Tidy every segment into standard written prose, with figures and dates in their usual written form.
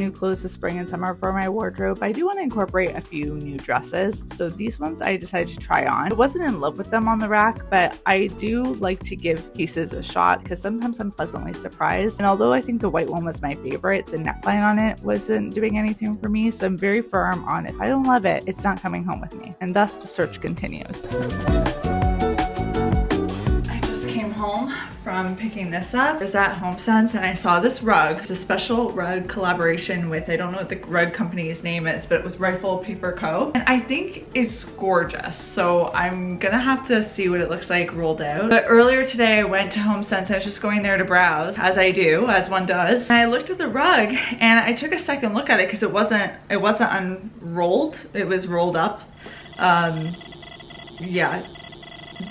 new clothes this spring and summer for my wardrobe, I do want to incorporate a few new dresses. So these ones I decided to try on. I wasn't in love with them on the rack, but I do like to give pieces a shot because sometimes I'm pleasantly surprised. And although I think the white one was my favorite, the neckline on it wasn't doing anything for me. So I'm very firm on if I don't love it, it's not coming home with me. And thus the search continues. I just came home from picking this up. I was at HomeSense and I saw this rug. It's a special rug collaboration with, I don't know what the rug company's name is, but with Rifle Paper Co. And I think it's gorgeous. So I'm gonna have to see what it looks like rolled out. But earlier today I went to HomeSense. I was just going there to browse, as I do, as one does. And I looked at the rug and I took a second look at it because it wasn't unrolled. It was rolled up. Yeah.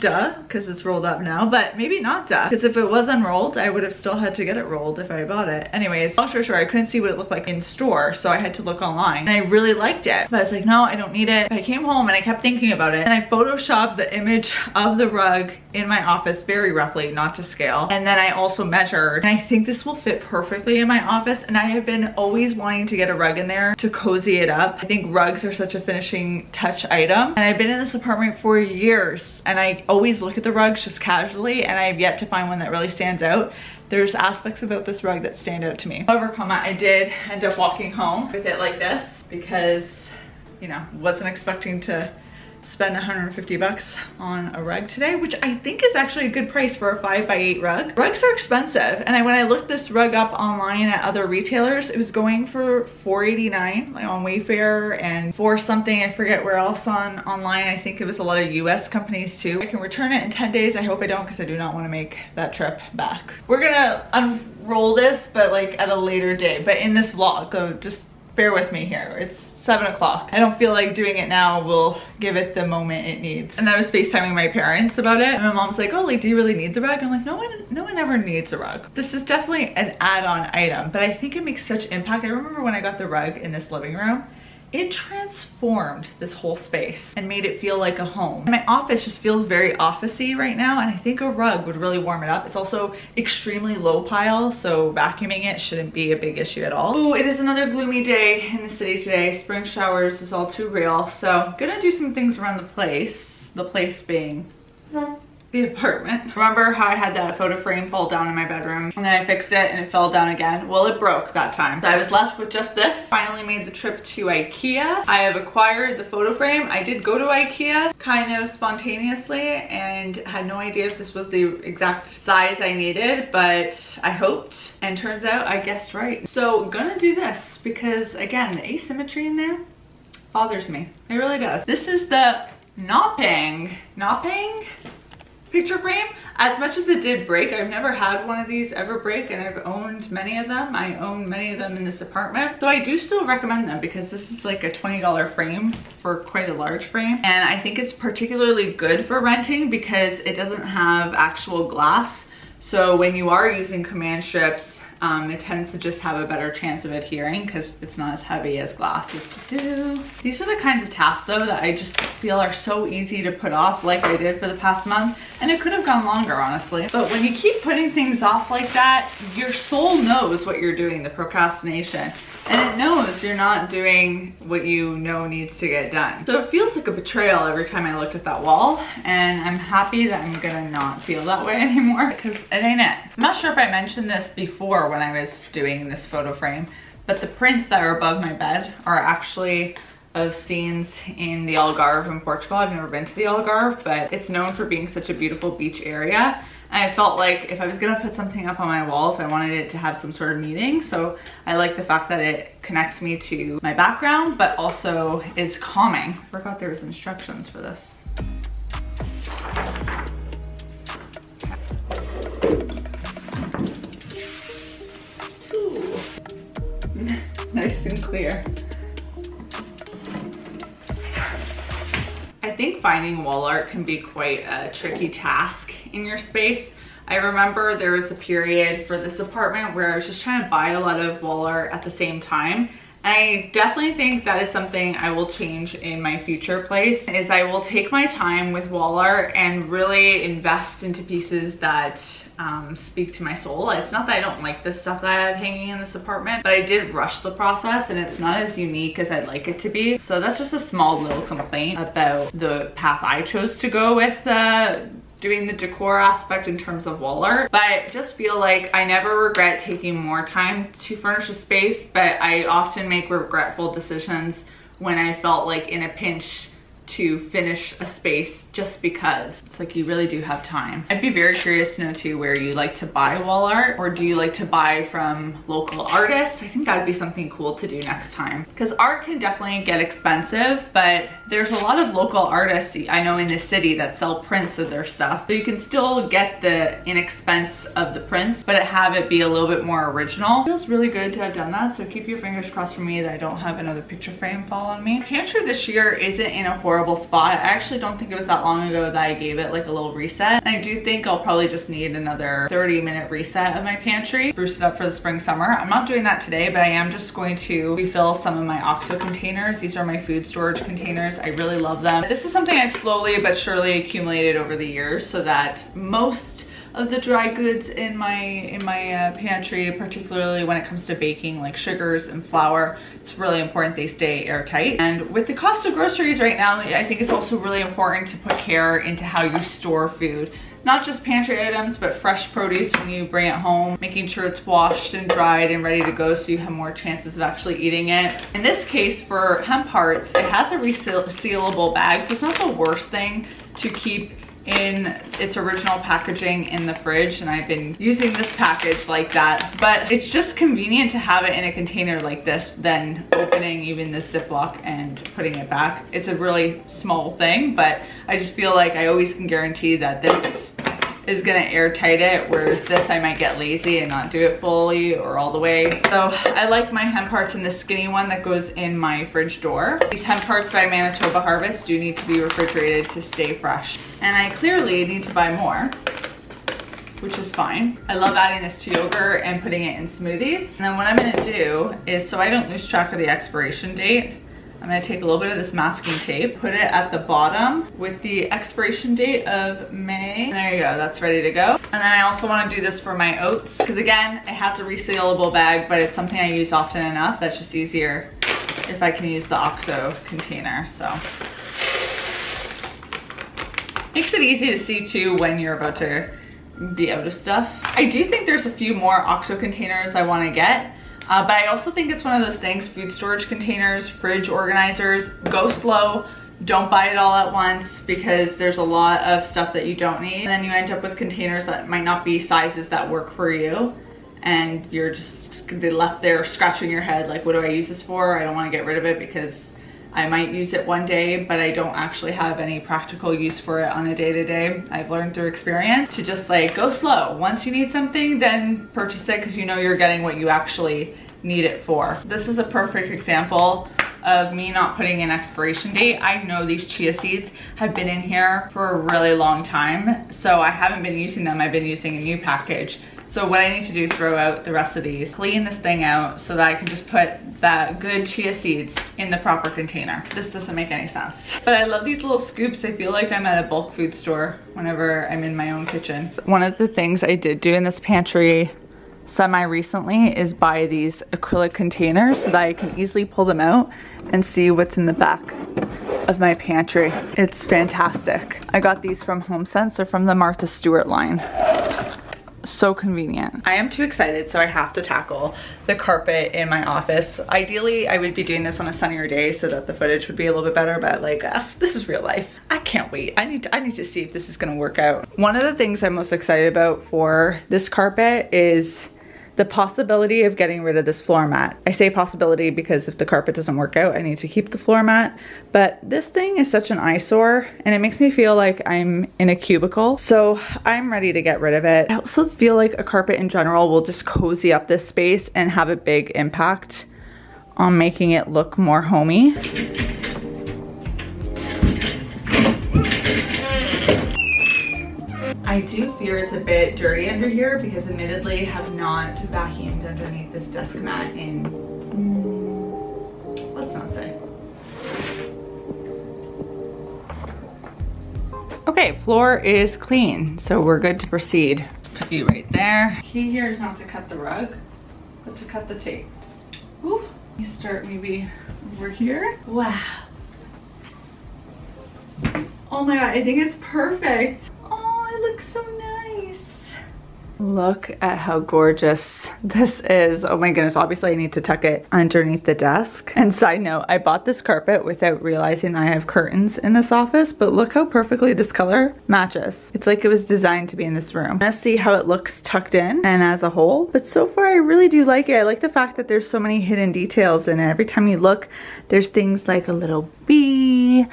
Duh, because it's rolled up now, but maybe not duh, because if it was unrolled, I would have still had to get it rolled if I bought it. Anyways, long story short, I couldn't see what it looked like in store, so I had to look online, and I really liked it. But I was like, no, I don't need it. I came home and I kept thinking about it, and I photoshopped the image of the rug in my office very roughly, not to scale, and then I also measured, and I think this will fit perfectly in my office, and I have been always wanting to get a rug in there to cozy it up. I think rugs are such a finishing touch item, and I've been in this apartment for years, and I always look at the rugs just casually, and I have yet to find one that really stands out. There's aspects about this rug that stand out to me. However, I did end up walking home with it like this because, you know, wasn't expecting to spend 150 bucks on a rug today, which I think is actually a good price for a 5x8 rug. Rugs are expensive, and when I looked this rug up online at other retailers, it was going for $4.89 like on Wayfair, and for something I forget where else online. I think it was a lot of US companies too. I can return it in 10 days. I hope I don't, because I do not want to make that trip back. We're gonna unroll this, but like at a later day, but in this vlog, so just bear with me here. It's 7 o'clock. I don't feel like doing it now will give it the moment it needs. And I was FaceTiming my parents about it, and my mom's like, oh, like, do you really need the rug? I'm like, no one ever needs a rug. This is definitely an add-on item, but I think it makes such impact. I remember when I got the rug in this living room, it transformed this whole space and made it feel like a home. My office just feels very office-y right now, and I think a rug would really warm it up. It's also extremely low pile, so vacuuming it shouldn't be a big issue at all. Oh, it is another gloomy day in the city today. Spring showers is all too real, so gonna do some things around the place being the apartment. Remember how I had that photo frame fall down in my bedroom, and then I fixed it and it fell down again? Well, it broke that time. So I was left with just this. Finally made the trip to IKEA. I have acquired the photo frame. I did go to IKEA kind of spontaneously and had no idea if this was the exact size I needed, but I hoped, and turns out I guessed right. So gonna do this because, again, the asymmetry in there bothers me. It really does. This is the Nopping picture frame. As much as it did break, I've never had one of these ever break, and I've owned many of them. I own many of them in this apartment, so I do still recommend them because this is like a $20 frame for quite a large frame, and I think it's particularly good for renting because it doesn't have actual glass. So when you are using command strips, it tends to just have a better chance of adhering because it's not as heavy as glass is to do. These are the kinds of tasks though that I just feel are so easy to put off, like I did for the past month, and it could have gone longer, honestly. But when you keep putting things off like that, your soul knows what you're doing, the procrastination, and it knows you're not doing what you know needs to get done. So it feels like a betrayal every time I looked at that wall, and I'm happy that I'm gonna not feel that way anymore because it ain't it. I'm not sure if I mentioned this before when I was doing this photo frame, but the prints that are above my bed are actually of scenes in the Algarve in Portugal. I've never been to the Algarve, but it's known for being such a beautiful beach area. And I felt like if I was gonna put something up on my walls, I wanted it to have some sort of meaning. So I like the fact that it connects me to my background, but also is calming. I forgot there was instructions for this. Ooh. Nice and clear. I think finding wall art can be quite a tricky task in your space. I remember there was a period for this apartment where I was just trying to buy a lot of wall art at the same time, I definitely think that is something I will change in my future place, is I will take my time with wall art and really invest into pieces that speak to my soul. It's not that I don't like the stuff that I have hanging in this apartment, but I did rush the process and it's not as unique as I'd like it to be. So that's just a small little complaint about the path I chose to go with doing the decor aspect in terms of wall art. But I just feel like I never regret taking more time to furnish a space, but I often make regretful decisions when I felt like in a pinch to finish a space just because it's like you really do have time. I'd be very curious to know too where you like to buy wall art, or do you like to buy from local artists? I think that'd be something cool to do next time, because art can definitely get expensive, but there's a lot of local artists I know in the city that sell prints of their stuff, so you can still get the inexpense of the prints but have it be a little bit more original. It feels really good to have done that, so keep your fingers crossed for me that I don't have another picture frame fall on me. Pantry this year isn't in a horrible spot. I actually don't think it was that long ago that I gave it like a little reset, and I do think I'll probably just need another 30-minute reset of my pantry, spruce it up for the spring summer. I'm not doing that today, but I am just going to refill some of my OXO containers. These are my food storage containers. I really love them. This is something I've slowly but surely accumulated over the years, so that most of the dry goods in my pantry, particularly when it comes to baking, like sugars and flour, it's really important they stay airtight. And with the cost of groceries right now, I think it's also really important to put care into how you store food. Not just pantry items, but fresh produce when you bring it home, making sure it's washed and dried and ready to go so you have more chances of actually eating it. In this case, for hemp hearts, it has a resealable bag, so it's not the worst thing to keep in its original packaging in the fridge, and I've been using this package like that, but it's just convenient to have it in a container like this than opening even this Ziploc and putting it back. It's a really small thing, but I just feel like I always can guarantee that this is gonna airtight it, whereas this I might get lazy and not do it fully or all the way. So I like my hemp hearts in this skinny one that goes in my fridge door. These hemp hearts by Manitoba Harvest do need to be refrigerated to stay fresh, and I clearly need to buy more, which is fine. I love adding this to yogurt and putting it in smoothies. And then what I'm gonna do is, so I don't lose track of the expiration date, I'm gonna take a little bit of this masking tape, put it at the bottom with the expiration date of May. And there you go, that's ready to go. And then I also wanna do this for my oats, because again, it has a resealable bag, but it's something I use often enough. That's just easier if I can use the OXO container, so. Makes it easy to see too when you're about to be out of stuff. I do think there's a few more OXO containers I wanna get. But I also think it's one of those things, food storage containers, fridge organizers, go slow, don't buy it all at once, because there's a lot of stuff that you don't need. And then you end up with containers that might not be sizes that work for you, and you're just left there scratching your head like, what do I use this for? I don't want to get rid of it because I might use it one day, but I don't actually have any practical use for it on a day-to-day. I've learned through experience to just like go slow. Once you need something, then purchase it, because you know you're getting what you actually need it for. This is a perfect example of me not putting an expiration date. I know these chia seeds have been in here for a really long time, so I haven't been using them. I've been using a new package. So what I need to do is throw out the rest of these, clean this thing out so that I can just put that good chia seeds in the proper container. This doesn't make any sense. But I love these little scoops. I feel like I'm at a bulk food store whenever I'm in my own kitchen. One of the things I did do in this pantry semi-recently is buy these acrylic containers so that I can easily pull them out and see what's in the back of my pantry. It's fantastic. I got these from HomeSense. They're from the Martha Stewart line. So convenient. I am too excited, so I have to tackle the carpet in my office. Ideally, I would be doing this on a sunnier day so that the footage would be a little bit better, but like, this is real life. I can't wait. I need to see if this is gonna work out. One of the things I'm most excited about for this carpet is the possibility of getting rid of this floor mat. I say possibility because if the carpet doesn't work out, I need to keep the floor mat. But this thing is such an eyesore and it makes me feel like I'm in a cubicle. So I'm ready to get rid of it. I also feel like a carpet in general will just cozy up this space and have a big impact on making it look more homey. I do fear it's a bit dirty under here because admittedly I have not vacuumed underneath this desk mat in Okay, floor is clean, so we're good to proceed. Put you right there. Key here is not to cut the rug, but to cut the tape. Ooh. You start maybe over here. Wow. Oh my god, I think it's perfect. Oh, it looks so nice. Look at how gorgeous this is. Oh my goodness, obviously I need to tuck it underneath the desk. And side note, I bought this carpet without realizing I have curtains in this office, but look how perfectly this color matches. It's like it was designed to be in this room. Let's see how it looks tucked in and as a whole. But so far I really do like it. I like the fact that there's so many hidden details in it. Every time you look, there's things like a little bee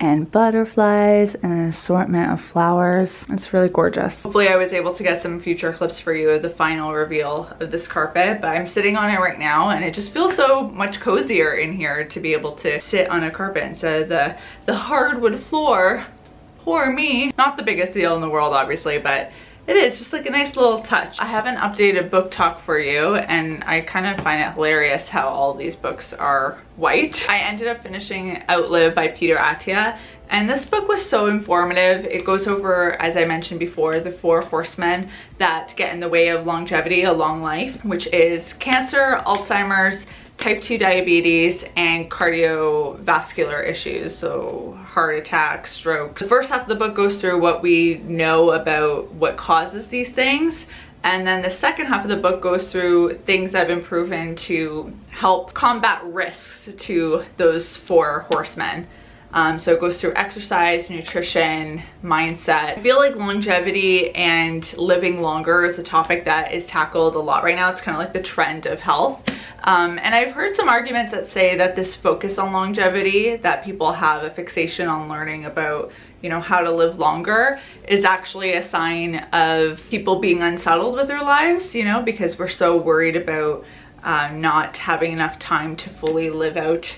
and butterflies and an assortment of flowers. It's really gorgeous. Hopefully I was able to get some future clips for you of the final reveal of this carpet, but I'm sitting on it right now and it just feels so much cozier in here to be able to sit on a carpet instead of the hardwood floor. Poor me. Not the biggest deal in the world obviously, but it is just like a nice little touch. I have an updated book talk for you, and I kind of find it hilarious how all these books are white. I ended up finishing Outlive by Peter Attia, and this book was so informative. It goes over, as I mentioned before, the 4 horsemen that get in the way of longevity, a long life, which is cancer, Alzheimer's, type 2 diabetes, and cardiovascular issues, so heart attack, stroke. The first half of the book goes through what we know about what causes these things, and then the second half of the book goes through things that have been proven to help combat risks to those 4 horsemen. So it goes through exercise, nutrition, mindset. I feel like longevity and living longer is a topic that is tackled a lot right now. It's kind of like the trend of health. And I've heard some arguments that say that this focus on longevity, that people have a fixation on learning about, you know, how to live longer, is actually a sign of people being unsettled with their lives, you know, because we're so worried about not having enough time to fully live out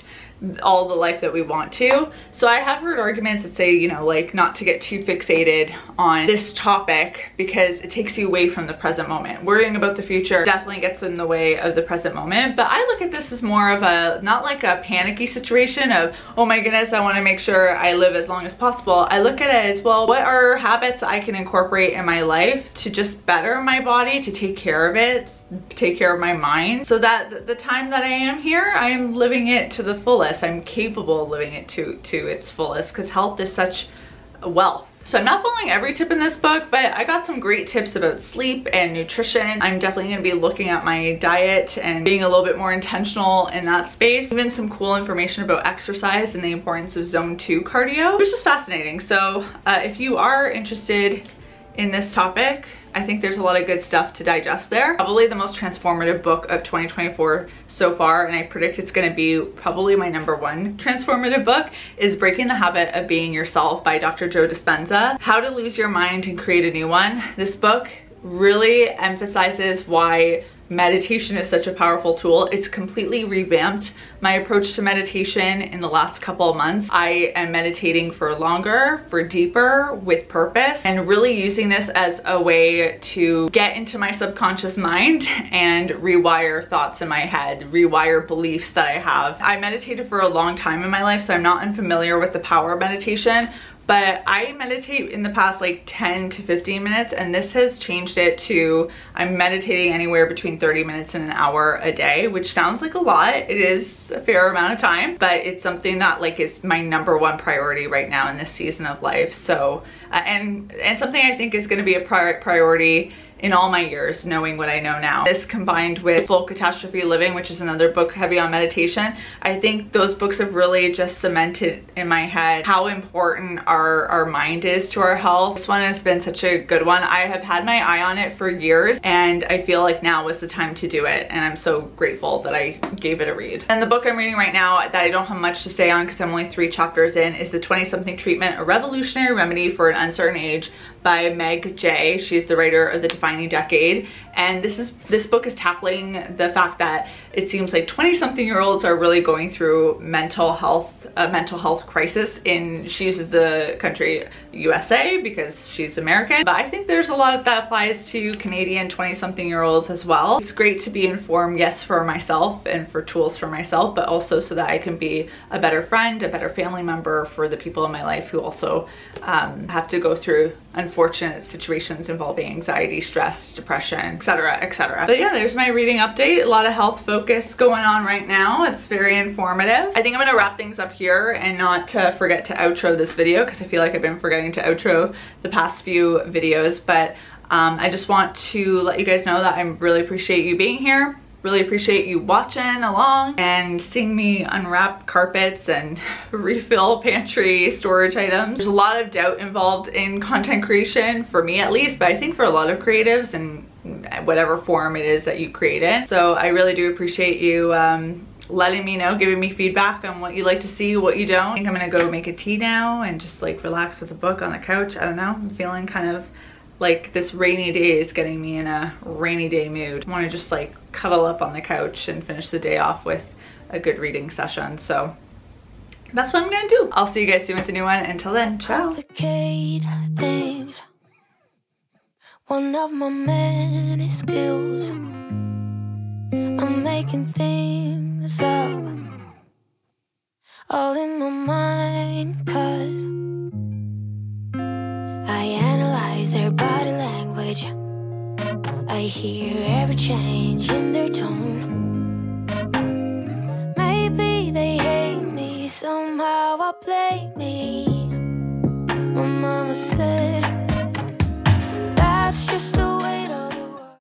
all the life that we want to. So I have heard arguments that say, you know, like not to get too fixated on this topic because it takes you away from the present moment. Worrying about the future definitely gets in the way of the present moment, but I look at this as more of a, not like a panicky situation of, oh my goodness, I want to make sure I live as long as possible. I look at it as, well, what are habits I can incorporate in my life to just better my body, to take care of it, take care of my mind, so that the time that I am here, I am living it to the fullest. I'm capable of living it to its fullest, because health is such a wealth. So I'm not following every tip in this book, but I got some great tips about sleep and nutrition. I'm definitely going to be looking at my diet and being a little bit more intentional in that space. Even some cool information about exercise and the importance of zone 2 cardio, which is fascinating. So if you are interested in this topic, I think there's a lot of good stuff to digest there. Probably the most transformative book of 2024 so far, and I predict it's gonna be probably my #1 transformative book, is Breaking the Habit of Being Yourself by Dr. Joe Dispenza. How to Lose Your Mind and Create a New One. This book really emphasizes why meditation is such a powerful tool. It's completely revamped my approach to meditation in the last couple of months. I am meditating for longer, for deeper, with purpose, and really using this as a way to get into my subconscious mind and rewire thoughts in my head, rewire beliefs that I have. I meditated for a long time in my life, so I'm not unfamiliar with the power of meditation, but I meditate in the past like 10 to 15 minutes, and this has changed it to I'm meditating anywhere between 30 minutes and an hour a day, which sounds like a lot. It is a fair amount of time, but it's something that like is my #1 priority right now in this season of life. So and something I think is going to be a priority in all my years, knowing what I know now. This combined with Full Catastrophe Living, which is another book heavy on meditation, I think those books have really just cemented in my head how important our mind is to our health. This one has been such a good one. I have had my eye on it for years, and I feel like now was the time to do it, and I'm so grateful that I gave it a read. And the book I'm reading right now that I don't have much to say on because I'm only 3 chapters in is The 20-Something Treatment, A Revolutionary Remedy for an Uncertain Age by Meg Jay. She's the writer of the Define defining decade. And this book is tackling the fact that it seems like 20-something-year-olds are really going through a mental health crisis. She uses the country USA because she's American, but I think there's a lot that applies to Canadian 20-something-year-olds as well. It's great to be informed, yes, for myself and for tools for myself, but also so that I can be a better friend, a better family member for the people in my life who also have to go through unfortunate situations involving anxiety, stress, depression, etc., etc. But yeah, there's my reading update. A lot of health focus going on right now. It's very informative. I think I'm gonna wrap things up here and not forget to outro this video, because I feel like I've been forgetting to outro the past few videos. But I just want to let you guys know that I really appreciate you being here. Really appreciate you watching along and seeing me unwrap carpets and refill pantry storage items. There's a lot of doubt involved in content creation, for me at least, but I think for a lot of creatives and whatever form it is that you create in. So I really do appreciate you letting me know, giving me feedback on what you like to see, what you don't. I think I'm gonna go make a tea now and just like relax with a book on the couch. I don't know, I'm feeling kind of like this rainy day is getting me in a rainy day mood. I want to just like cuddle up on the couch and finish the day off with a good reading session. So that's what I'm gonna do. I'll see you guys soon with the new one. Until then, ciao. Things. One of my many skills. I'm making things up, all in my mind, 'cause I analyze their body language. I hear every change in their tone. Maybe they hate me, somehow I blame me. My mama said, that's just the way